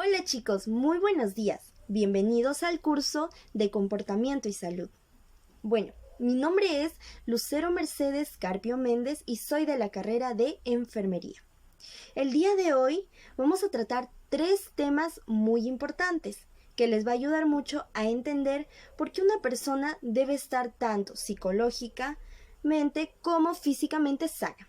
Hola chicos, muy buenos días. Bienvenidos al curso de Comportamiento y Salud. Bueno, mi nombre es Lucero Mercedes Carpio Méndez y soy de la carrera de Enfermería. El día de hoy vamos a tratar 3 temas muy importantes que les va a ayudar mucho a entender por qué una persona debe estar tanto psicológicamente como físicamente sana.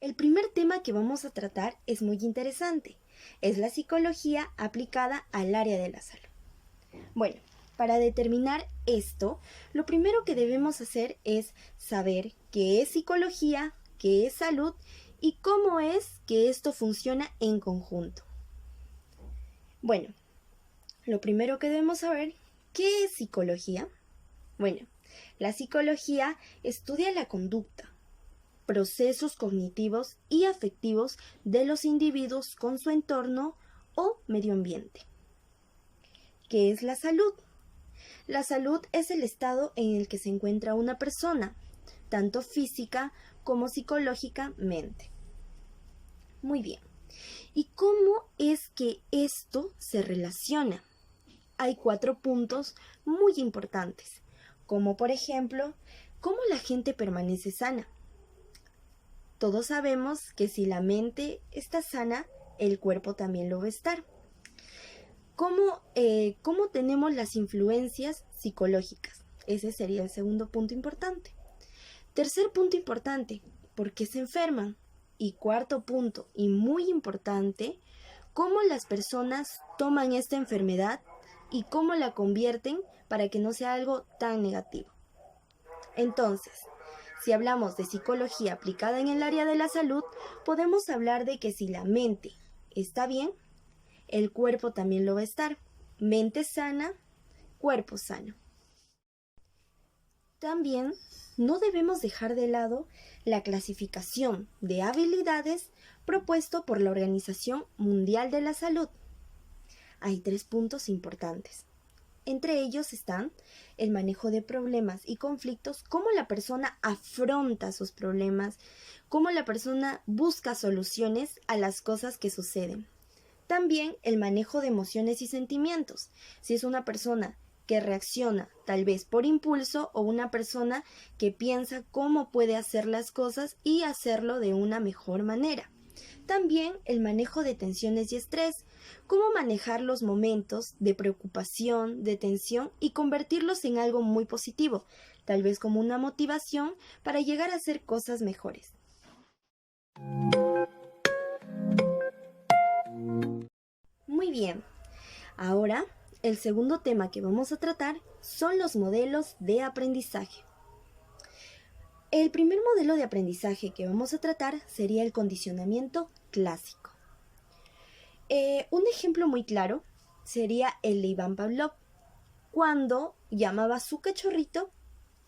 El primer tema que vamos a tratar es muy interesante. Es la psicología aplicada al área de la salud. Bueno, para determinar esto, lo primero que debemos hacer es saber qué es psicología, qué es salud y cómo es que esto funciona en conjunto. Bueno, lo primero que debemos saber, ¿qué es psicología? Bueno, la psicología estudia la conducta, procesos cognitivos y afectivos de los individuos con su entorno o medio ambiente. ¿Qué es la salud? La salud es el estado en el que se encuentra una persona, tanto física como psicológicamente. Muy bien. ¿Y cómo es que esto se relaciona? Hay 4 puntos muy importantes, como por ejemplo, ¿cómo la gente permanece sana? Todos sabemos que si la mente está sana, el cuerpo también lo va a estar. ¿Cómo tenemos las influencias psicológicas? Ese sería el segundo punto importante. Tercer punto importante, ¿por qué se enferman? Y cuarto punto, y muy importante, ¿cómo las personas toman esta enfermedad y cómo la convierten para que no sea algo tan negativo? Entonces, si hablamos de psicología aplicada en el área de la salud, podemos hablar de que si la mente está bien, el cuerpo también lo va a estar. Mente sana, cuerpo sano. También no debemos dejar de lado la clasificación de habilidades propuesto por la Organización Mundial de la Salud. Hay 3 puntos importantes. Entre ellos están el manejo de problemas y conflictos, cómo la persona afronta sus problemas, cómo la persona busca soluciones a las cosas que suceden. También el manejo de emociones y sentimientos, si es una persona que reacciona tal vez por impulso o una persona que piensa cómo puede hacer las cosas y hacerlo de una mejor manera. También el manejo de tensiones y estrés, cómo manejar los momentos de preocupación, de tensión y convertirlos en algo muy positivo, tal vez como una motivación para llegar a hacer cosas mejores. Muy bien, ahora el segundo tema que vamos a tratar son los modelos de aprendizaje. El primer modelo de aprendizaje que vamos a tratar sería el condicionamiento clásico. Un ejemplo muy claro sería el de Iván Pavlov, cuando llamaba a su cachorrito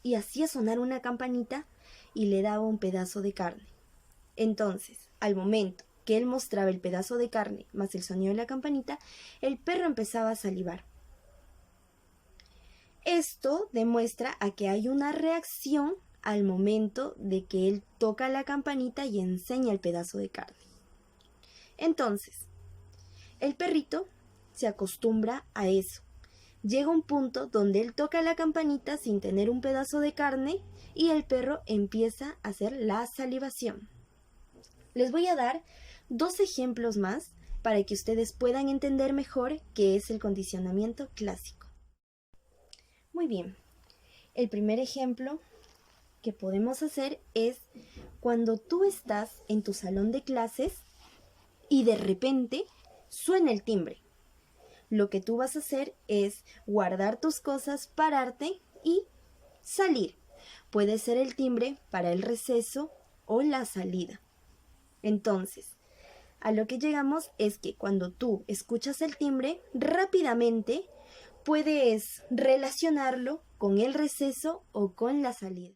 y hacía sonar una campanita y le daba un pedazo de carne. Entonces, al momento que él mostraba el pedazo de carne más el sonido de la campanita, el perro empezaba a salivar. Esto demuestra a que hay una reacción al momento de que él toca la campanita y enseña el pedazo de carne. Entonces, el perrito se acostumbra a eso. Llega un punto donde él toca la campanita sin tener un pedazo de carne y el perro empieza a hacer la salivación. Les voy a dar 2 ejemplos más para que ustedes puedan entender mejor qué es el condicionamiento clásico. Muy bien, el primer ejemplo que podemos hacer es cuando tú estás en tu salón de clases y de repente suena el timbre. Lo que tú vas a hacer es guardar tus cosas, pararte y salir. Puede ser el timbre para el receso o la salida. Entonces, a lo que llegamos es que cuando tú escuchas el timbre, rápidamente puedes relacionarlo con el receso o con la salida.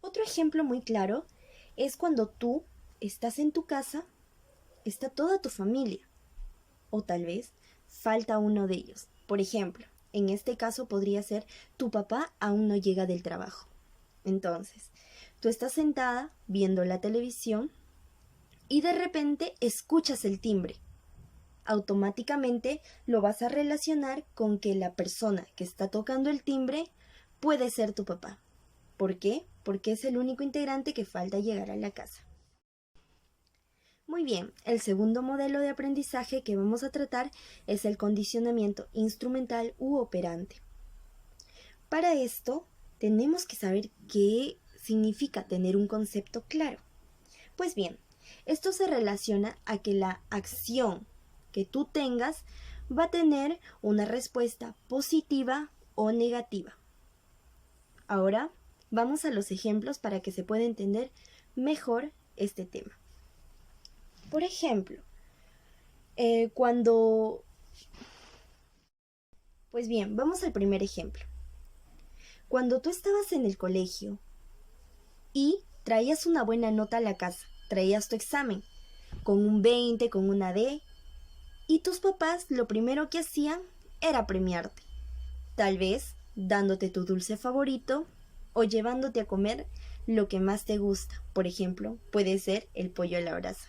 Otro ejemplo muy claro es cuando tú estás en tu casa, está toda tu familia, o tal vez falta uno de ellos. Por ejemplo, en este caso podría ser tu papá aún no llega del trabajo. Entonces, tú estás sentada viendo la televisión y de repente escuchas el timbre. Automáticamente lo vas a relacionar con que la persona que está tocando el timbre puede ser tu papá. ¿Por qué? Porque es el único integrante que falta llegar a la casa. Muy bien, el segundo modelo de aprendizaje que vamos a tratar es el condicionamiento instrumental u operante. Para esto, tenemos que saber qué significa tener un concepto claro. Pues bien, esto se relaciona a que la acción que tú tengas va a tener una respuesta positiva o negativa. Ahora vamos a los ejemplos para que se pueda entender mejor este tema. Por ejemplo, Pues bien, vamos al primer ejemplo. Cuando tú estabas en el colegio y traías una buena nota a la casa, traías tu examen con un 20, con una D, y tus papás lo primero que hacían era premiarte, tal vez dándote tu dulce favorito o llevándote a comer lo que más te gusta. Por ejemplo, puede ser el pollo a la brasa.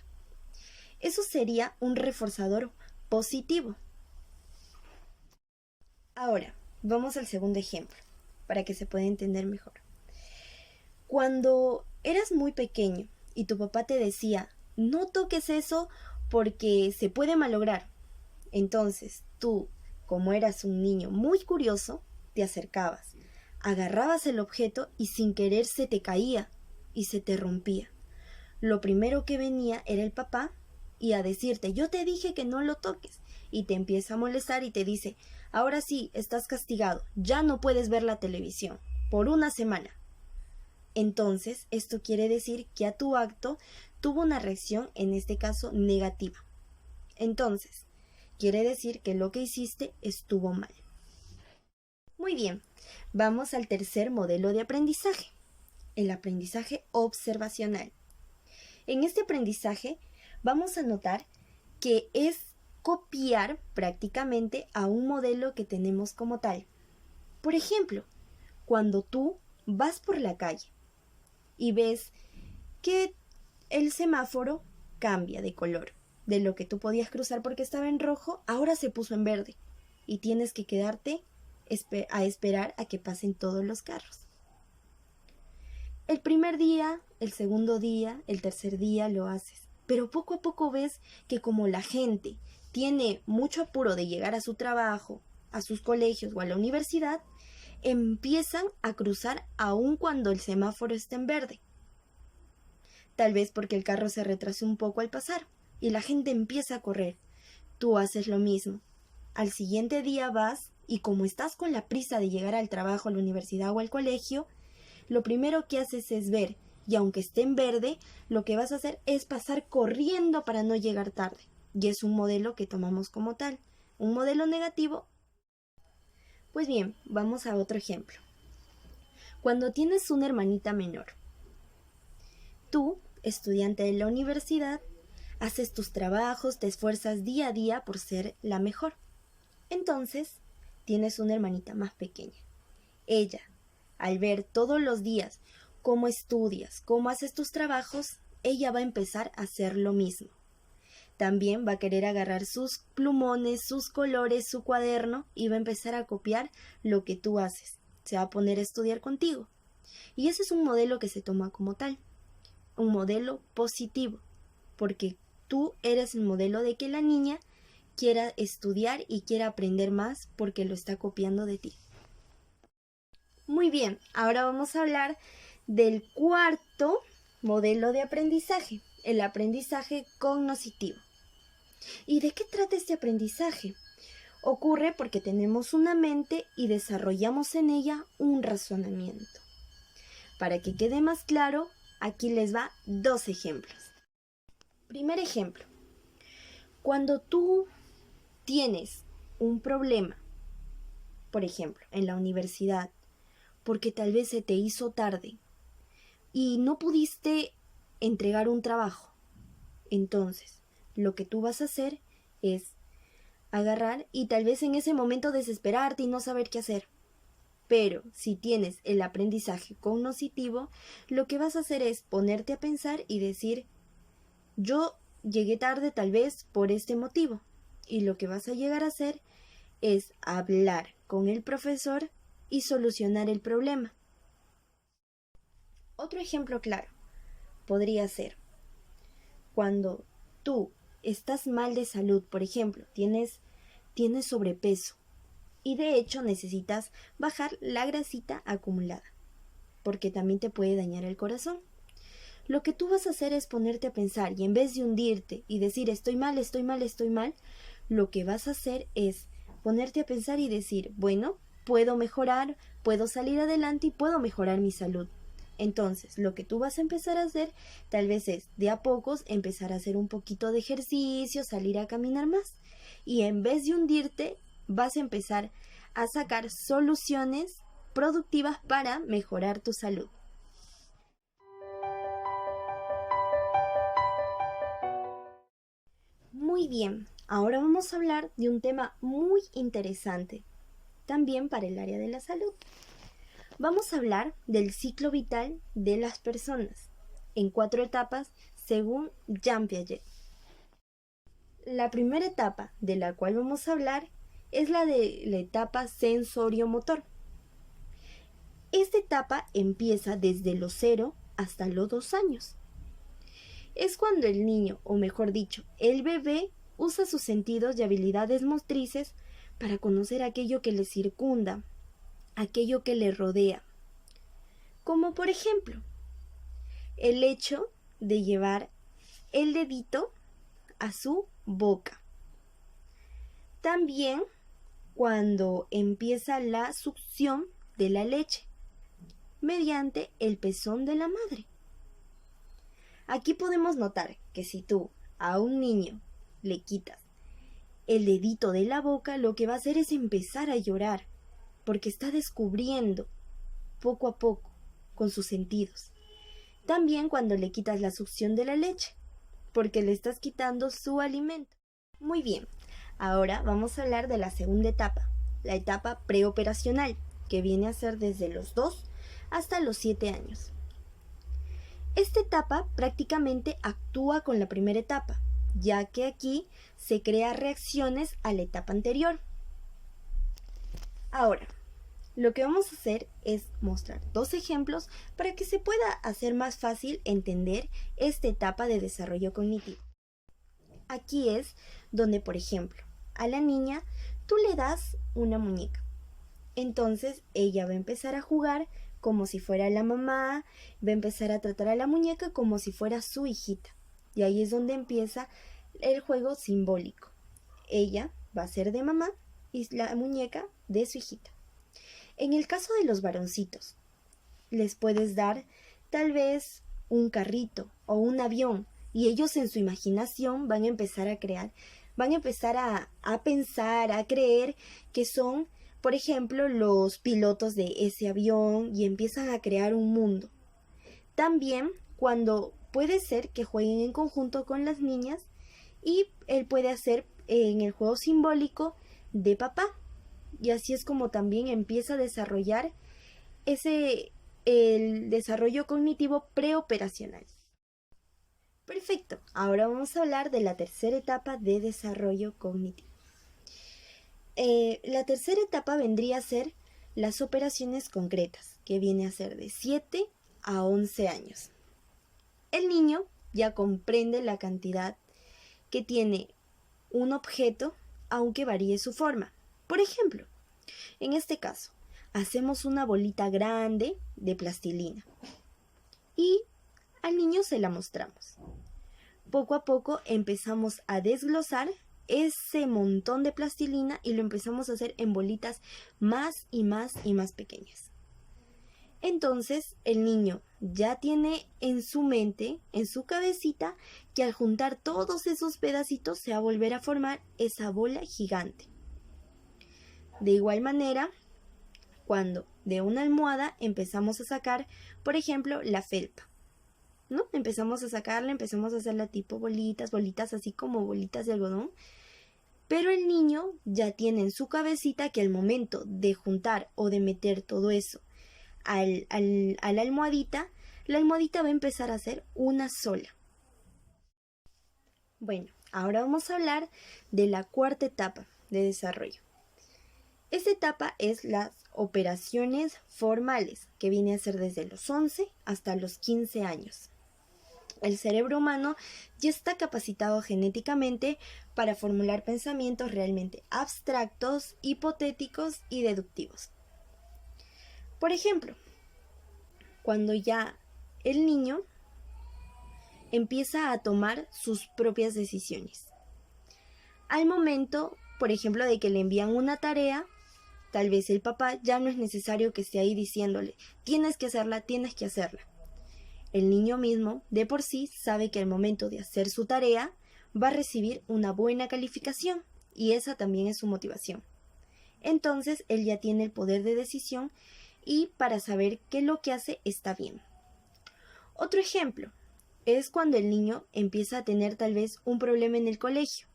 Eso sería un reforzador positivo. Ahora, vamos al segundo ejemplo, para que se pueda entender mejor. Cuando eras muy pequeño y tu papá te decía, no toques eso porque se puede malograr. Entonces, tú, como eras un niño muy curioso, te acercabas, agarrabas el objeto y sin querer se te caía y se te rompía. Lo primero que venía era el papá y a decirte, yo te dije que no lo toques, y te empieza a molestar y te dice, ahora sí, estás castigado, ya no puedes ver la televisión por una semana. Entonces, esto quiere decir que a tu acto tuvo una reacción, en este caso, negativa. Entonces, quiere decir que lo que hiciste estuvo mal. Muy bien, vamos al tercer modelo de aprendizaje, el aprendizaje observacional. En este aprendizaje vamos a notar que es copiar prácticamente a un modelo que tenemos como tal. Por ejemplo, cuando tú vas por la calle y ves que el semáforo cambia de color, de lo que tú podías cruzar porque estaba en rojo, ahora se puso en verde y tienes que quedarte a esperar a que pasen todos los carros. El primer día, el segundo día, el tercer día lo haces, pero poco a poco ves que como la gente tiene mucho apuro de llegar a su trabajo, a sus colegios o a la universidad, empiezan a cruzar aun cuando el semáforo está en verde. Tal vez porque el carro se retrasó un poco al pasar y la gente empieza a correr. Tú haces lo mismo. Al siguiente día vas y como estás con la prisa de llegar al trabajo, a la universidad o al colegio, lo primero que haces es ver, y aunque esté en verde, lo que vas a hacer es pasar corriendo para no llegar tarde. Y es un modelo que tomamos como tal. Un modelo negativo. Pues bien, vamos a otro ejemplo. Cuando tienes una hermanita menor, tú, estudiante de la universidad, haces tus trabajos, te esfuerzas día a día por ser la mejor. Entonces, tienes una hermanita más pequeña. Ella, al ver todos los días cómo estudias, cómo haces tus trabajos, ella va a empezar a hacer lo mismo. También va a querer agarrar sus plumones, sus colores, su cuaderno y va a empezar a copiar lo que tú haces. Se va a poner a estudiar contigo. Y ese es un modelo que se toma como tal. Un modelo positivo. Porque tú eres el modelo de que la niña quiera estudiar y quiera aprender más porque lo está copiando de ti. Muy bien, ahora vamos a hablar del cuarto modelo de aprendizaje, el aprendizaje cognoscitivo. ¿Y de qué trata este aprendizaje? Ocurre porque tenemos una mente y desarrollamos en ella un razonamiento. Para que quede más claro, aquí les va 2 ejemplos. Primer ejemplo. Cuando tú tienes un problema, por ejemplo, en la universidad, porque tal vez se te hizo tarde y no pudiste entregar un trabajo, entonces lo que tú vas a hacer es agarrar y tal vez en ese momento desesperarte y no saber qué hacer. Pero si tienes el aprendizaje cognoscitivo, lo que vas a hacer es ponerte a pensar y decir, yo llegué tarde tal vez por este motivo. Y lo que vas a llegar a hacer es hablar con el profesor y solucionar el problema. Otro ejemplo claro podría ser cuando tú estás mal de salud, por ejemplo, tienes sobrepeso y de hecho necesitas bajar la grasita acumulada, porque también te puede dañar el corazón. Lo que tú vas a hacer es ponerte a pensar y en vez de hundirte y decir estoy mal, estoy mal, estoy mal, lo que vas a hacer es ponerte a pensar y decir, bueno, puedo mejorar, puedo salir adelante y puedo mejorar mi salud. Entonces, lo que tú vas a empezar a hacer tal vez es de a pocos empezar a hacer un poquito de ejercicio, salir a caminar más. Y en vez de hundirte, vas a empezar a sacar soluciones productivas para mejorar tu salud. Muy bien, ahora vamos a hablar de un tema muy interesante, también para el área de la salud. Vamos a hablar del ciclo vital de las personas, en 4 etapas según Jean Piaget. La primera etapa de la cual vamos a hablar es la de la etapa sensorio-motor. Esta etapa empieza desde los 0 hasta los 2 años. Es cuando el niño, o mejor dicho, el bebé, usa sus sentidos y habilidades motrices para conocer aquello que le circunda, aquello que le rodea. Como por ejemplo, el hecho de llevar el dedito a su boca. También cuando empieza la succión de la leche mediante el pezón de la madre. Aquí podemos notar que si tú a un niño le quitas el dedito de la boca, lo que va a hacer es empezar a llorar, porque está descubriendo poco a poco con sus sentidos. También cuando le quitas la succión de la leche, porque le estás quitando su alimento. Muy bien, ahora vamos a hablar de la segunda etapa, la etapa preoperacional, que viene a ser desde los 2 hasta los 7 años. Esta etapa prácticamente actúa con la primera etapa, ya que aquí se crean reacciones a la etapa anterior. Ahora, lo que vamos a hacer es mostrar 2 ejemplos para que se pueda hacer más fácil entender esta etapa de desarrollo cognitivo. Aquí es donde, por ejemplo, a la niña tú le das una muñeca. Entonces ella va a empezar a jugar como si fuera la mamá, va a empezar a tratar a la muñeca como si fuera su hijita. Y ahí es donde empieza el juego simbólico. Ella va a ser de mamá y la muñeca de su hijita. En el caso de los varoncitos, les puedes dar tal vez un carrito o un avión y ellos en su imaginación van a empezar a crear, van a empezar a pensar, a creer que son, por ejemplo, los pilotos de ese avión y empiezan a crear un mundo. También cuando puede ser que jueguen en conjunto con las niñas y él puede hacer en el juego simbólico de papá. Y así es como también empieza a desarrollar el desarrollo cognitivo preoperacional. Perfecto, ahora vamos a hablar de la tercera etapa de desarrollo cognitivo. La tercera etapa vendría a ser las operaciones concretas, que viene a ser de 7 a 11 años. El niño ya comprende la cantidad que tiene un objeto, aunque varíe su forma. Por ejemplo, en este caso, hacemos una bolita grande de plastilina y al niño se la mostramos. Poco a poco empezamos a desglosar ese montón de plastilina y lo empezamos a hacer en bolitas más y más y más pequeñas. Entonces el niño ya tiene en su mente, en su cabecita, que al juntar todos esos pedacitos se va a volver a formar esa bola gigante. De igual manera, cuando de una almohada empezamos a sacar, por ejemplo, la felpa, ¿no? Empezamos a sacarla, empezamos a hacerla tipo bolitas, bolitas así como bolitas de algodón. Pero el niño ya tiene en su cabecita que al momento de juntar o de meter todo eso a la almohadita va a empezar a ser una sola. Bueno, ahora vamos a hablar de la cuarta etapa de desarrollo. Esta etapa es las operaciones formales, que viene a ser desde los 11 hasta los 15 años. El cerebro humano ya está capacitado genéticamente para formular pensamientos realmente abstractos, hipotéticos y deductivos. Por ejemplo, cuando ya el niño empieza a tomar sus propias decisiones. Al momento, por ejemplo, de que le envían una tarea, tal vez el papá ya no es necesario que esté ahí diciéndole, tienes que hacerla, tienes que hacerla. El niño mismo, de por sí, sabe que al momento de hacer su tarea va a recibir una buena calificación y esa también es su motivación. Entonces, él ya tiene el poder de decisión y para saber que lo que hace está bien. Otro ejemplo es cuando el niño empieza a tener tal vez un problema en el colegio.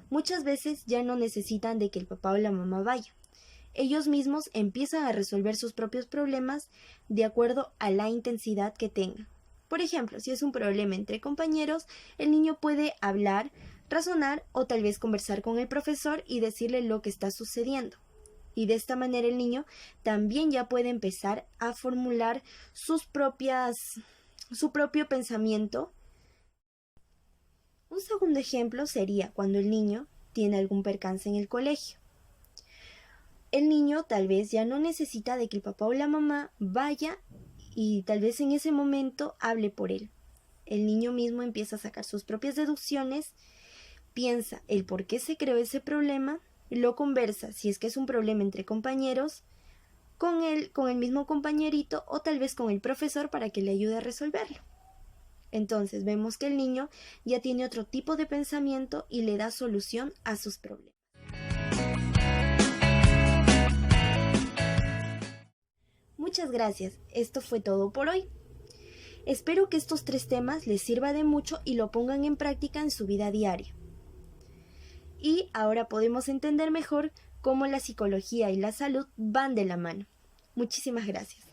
Muchas veces ya no necesitan de que el papá o la mamá vaya. Ellos mismos empiezan a resolver sus propios problemas de acuerdo a la intensidad que tengan. Por ejemplo, si es un problema entre compañeros, el niño puede hablar, razonar o tal vez conversar con el profesor y decirle lo que está sucediendo. Y de esta manera el niño también ya puede empezar a formular su propio pensamiento. Un segundo ejemplo sería cuando el niño tiene algún percance en el colegio. El niño tal vez ya no necesita de que el papá o la mamá vaya y tal vez en ese momento hable por él. El niño mismo empieza a sacar sus propias deducciones, piensa el por qué se creó ese problema, lo conversa si es que es un problema entre compañeros, con el mismo compañerito o tal vez con el profesor para que le ayude a resolverlo. Entonces vemos que el niño ya tiene otro tipo de pensamiento y le da solución a sus problemas. Muchas gracias, esto fue todo por hoy. Espero que estos 3 temas les sirva de mucho y lo pongan en práctica en su vida diaria. Y ahora podemos entender mejor cómo la psicología y la salud van de la mano. Muchísimas gracias.